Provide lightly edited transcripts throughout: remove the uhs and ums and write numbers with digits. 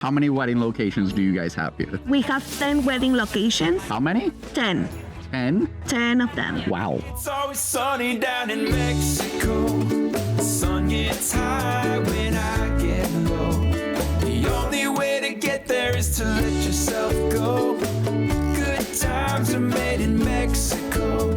How many wedding locations do you guys have here? We have 10 wedding locations. How many? 10. 10? 10 of them. Wow. It's always sunny down in Mexico. The sun gets high when I get low. The only way to get there is to let yourself go. Good times are made in Mexico.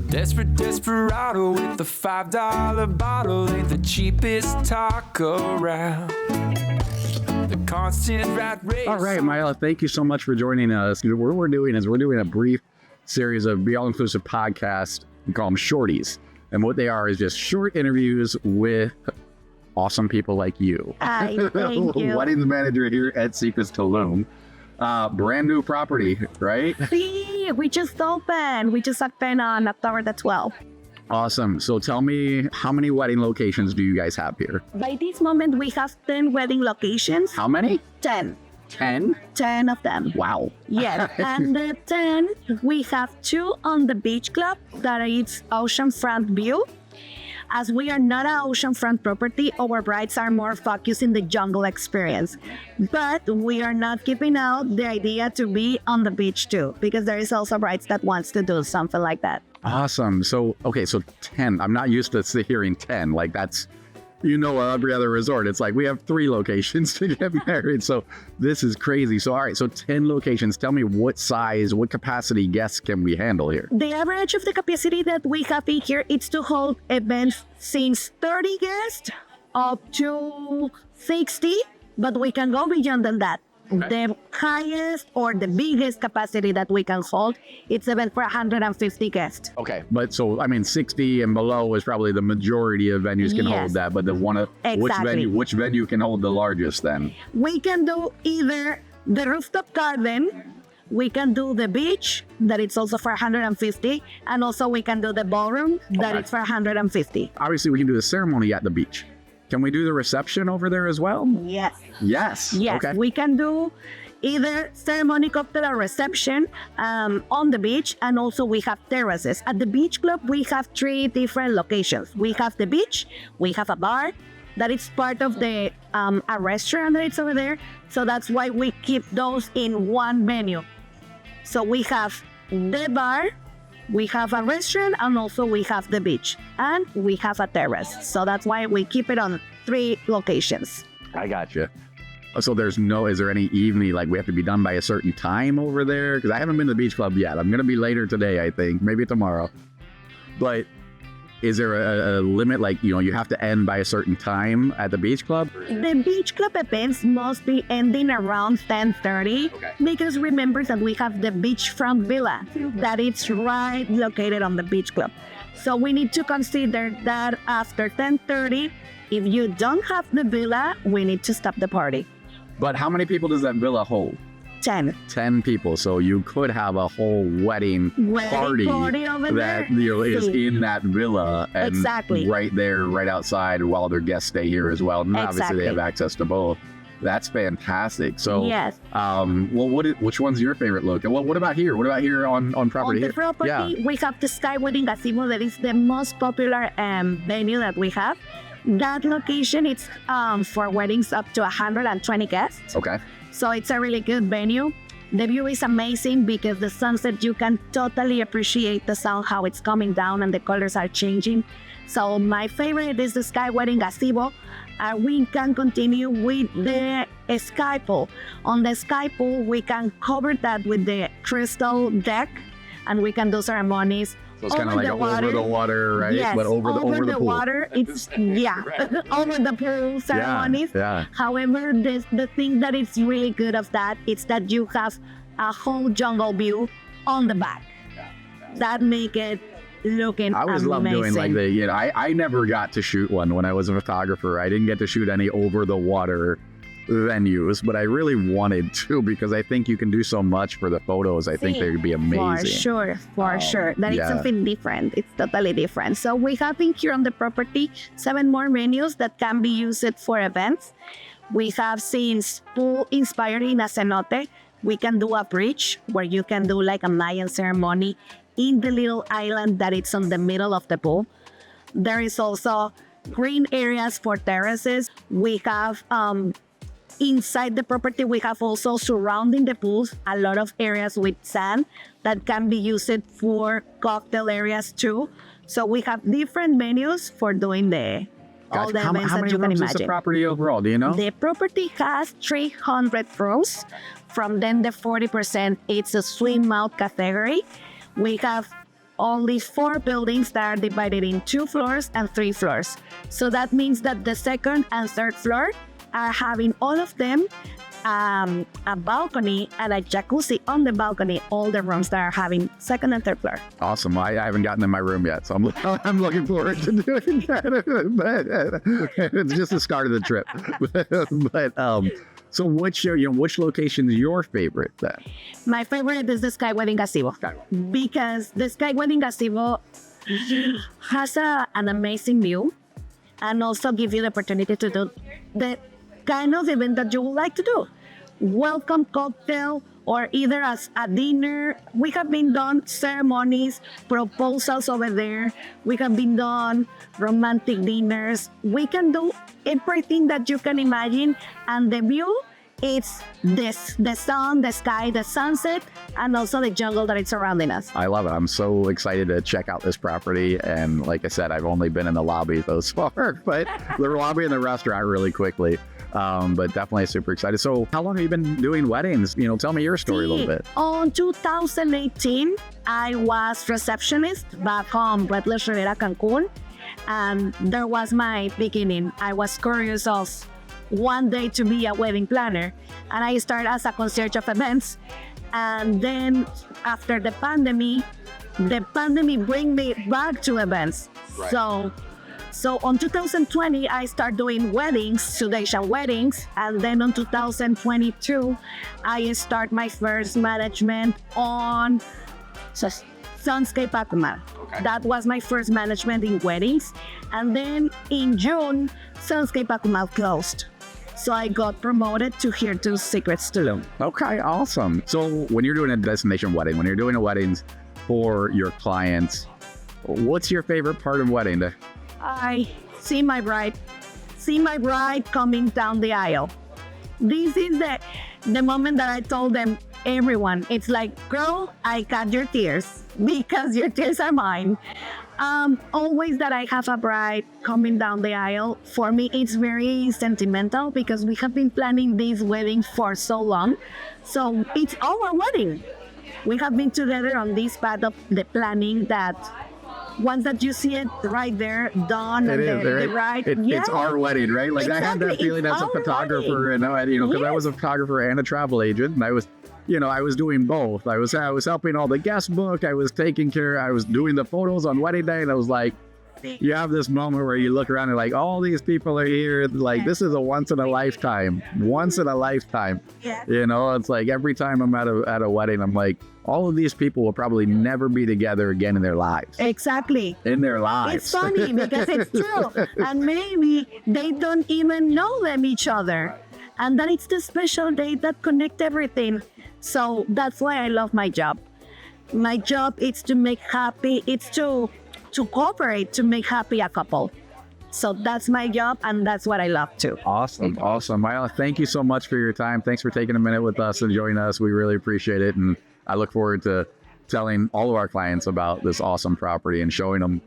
Desperate desperado with the $5 bottle ain't the cheapest taco around. The constant rat race. All right, Myla, thank you so much for joining us. What we're doing is we're doing a brief series of Be All Inclusive podcasts. We call them shorties. And what they are is just short interviews with awesome people like you. Hi, thank you. Weddings manager here at Secrets Tulum. Brand new property, right? See, we just opened. We just opened on October the 12th. Awesome. So tell me, how many wedding locations do you guys have here? By this moment, we have 10 wedding locations. How many? 10. 10? 10 of them. Wow. Yes, and the 10, we have 2 on the beach club that is oceanfront view. As we are not an oceanfront property, our brides are more focused in the jungle experience. But we are not keeping out the idea to be on the beach too, because there is also brides that wants to do something like that. Awesome. So, okay, so 10. I'm not used to hearing 10. Like that's, every other resort. It's like we have 3 locations to get married. So this is crazy. So, all right, so 10 locations. Tell me what size, what capacity guests can we handle here? The average of the capacity that we have in here is to hold events since 30 guests up to 60, but we can go beyond than that. Okay. The highest or the biggest capacity that we can hold, it's even for 150 guests. Okay, but so, 60 and below is probably the majority of venues can hold that, but Exactly. which venue can hold the largest then? We can do either the rooftop garden, we can do the beach, that it's also for 150, and also we can do the ballroom, that it's for 150. Obviously, we can do the ceremony at the beach. Can we do the reception over there as well? Yes. Yes. Yes, Okay. we can do either ceremony cocktail or reception on the beach, and also we have terraces. At the beach club, we have 3 different locations. We have the beach, we have a bar, that is part of the a restaurant that is over there. So that's why we keep those in one venue. So we have the bar, we have a restaurant, and also we have the beach, and we have a terrace. So that's why we keep it on 3 locations. I gotcha. So is there any evening, like we have to be done by a certain time over there? Because I haven't been to the beach club yet. I'm going to be later today, I think, maybe tomorrow. But is there a limit, like, you have to end by a certain time at the beach club? The beach club events must be ending around 10:30, because remember that we have the beachfront villa that is right located on the beach club. So we need to consider that after 10:30, if you don't have the villa, we need to stop the party. But how many people does that villa hold? 10. 10 people. So you could have a whole wedding party over that there. Is in that villa and Exactly. right there, right outside, while their guests stay here as well. And obviously Exactly. they have access to both. That's fantastic. So, Yes. which one's your favorite look? Well, what about here? What about here on property? On the property, Yeah. we have the Sky Wedding Gazebo, that is the most popular venue that we have. That location, it's for weddings up to 120 guests. Okay. So it's a really good venue. The view is amazing because the sunset, you can totally appreciate the sun, how it's coming down and the colors are changing. So my favorite is the Sky Wedding Gazebo. We can continue with the sky pool. On the sky pool, we can cover that with the crystal deck, and we can do ceremonies. So it's kind of like over the water, right? Yes, But over the pool. water, it's, over the pool ceremonies. Yeah. However, the thing that is really good of that is that you have a whole jungle view on the back. That make it looking I always love doing like I never got to shoot one when I was a photographer. I didn't get to shoot any over the water venues, but I really wanted to, because I think you can do so much for the photos. I think they would be amazing. For sure. That is yeah. something different. It's totally different. So we have in here on the property 7 more venues that can be used for events. We have since pool inspired in a cenote. We can do a bridge where you can do like a Mayan ceremony in the little island that it's on the middle of the pool. There is also green areas for terraces. We have inside the property, we have also surrounding the pools a lot of areas with sand that can be used for cocktail areas too. So we have different menus for doing all the events how that many you can rooms is imagine. the property overall? Do you know? The property has 300 rooms. From then the 40%, it's a swim out category. We have only 4 buildings that are divided in 2 floors and 3 floors. So that means that the second and third floor are having all of them a balcony and a jacuzzi on the balcony, all the rooms that are having second and third floor. Awesome. Well, I haven't gotten in my room yet, so I'm looking forward to doing that. But it's just the start of the trip. So which location is your favorite then? My favorite is the Sky Wedding Gazebo because the Sky Wedding Gazebo has an amazing view and also give you the opportunity to do the kind of event that you would like to do. Welcome cocktail or either as a dinner. We have been done ceremonies, proposals over there. We have been done romantic dinners. We can do everything that you can imagine. And the view, it's the sun, the sky, the sunset, and also the jungle that is surrounding us. I love it. I'm so excited to check out this property. And like I said, I've only been in the lobby thus far, but the lobby and the restaurant really quickly. But definitely super excited. So how long have you been doing weddings? Tell me your story a little bit. On 2018, I was receptionist back home, Red Rivera, Cancun. And there was my beginning. I was curious of one day to be a wedding planner. And I started as a concierge of events. And then after the pandemic bring me back to events. Right. So on 2020, I started doing weddings, Sudation weddings, and then on 2022, I start my first management on Sunscape Akumal. Okay. That was my first management in weddings, and then in June, Sunscape Akumal closed. So I got promoted to Secrets Tulum. Okay, awesome. So when you're doing a destination wedding, when you're doing a weddings for your clients, what's your favorite part of wedding? I see my bride coming down the aisle. This is the moment that I told them, everyone, it's like, girl, I got your tears because your tears are mine. Always that I have a bride coming down the aisle, for me, it's very sentimental because we have been planning this wedding for so long. So it's our wedding. We have been together on this path of the planning that once that you see it right there, done, and the bride. It's our wedding, right? Like exactly. I had that feeling as a photographer, wedding. Because I was a photographer and a travel agent, and I was doing both. I was helping all the guests book. I was doing the photos on wedding day, and I was like, you have this moment where you look around and like, all these people are here. Like, this is a once in a lifetime. Yeah. It's like every time I'm at a wedding, I'm like, all of these people will probably never be together again in their lives. Exactly. In their lives. It's funny because it's true. And maybe they don't even know each other. And then it's the special day that connect everything. So that's why I love my job. My job is to make happy. It's to cooperate, to make happy a couple. So that's my job, and that's what I love too. Awesome. Myla, thank you so much for your time. Thanks for taking a minute with us and joining us. We really appreciate it. And I look forward to telling all of our clients about this awesome property and showing them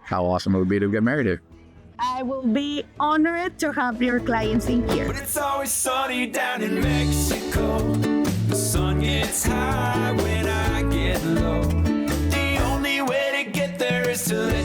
how awesome it would be to get married here. I will be honored to have your clients in here. But it's always sunny down in Mexico. The sun gets high when I get low. The only way to get there is to let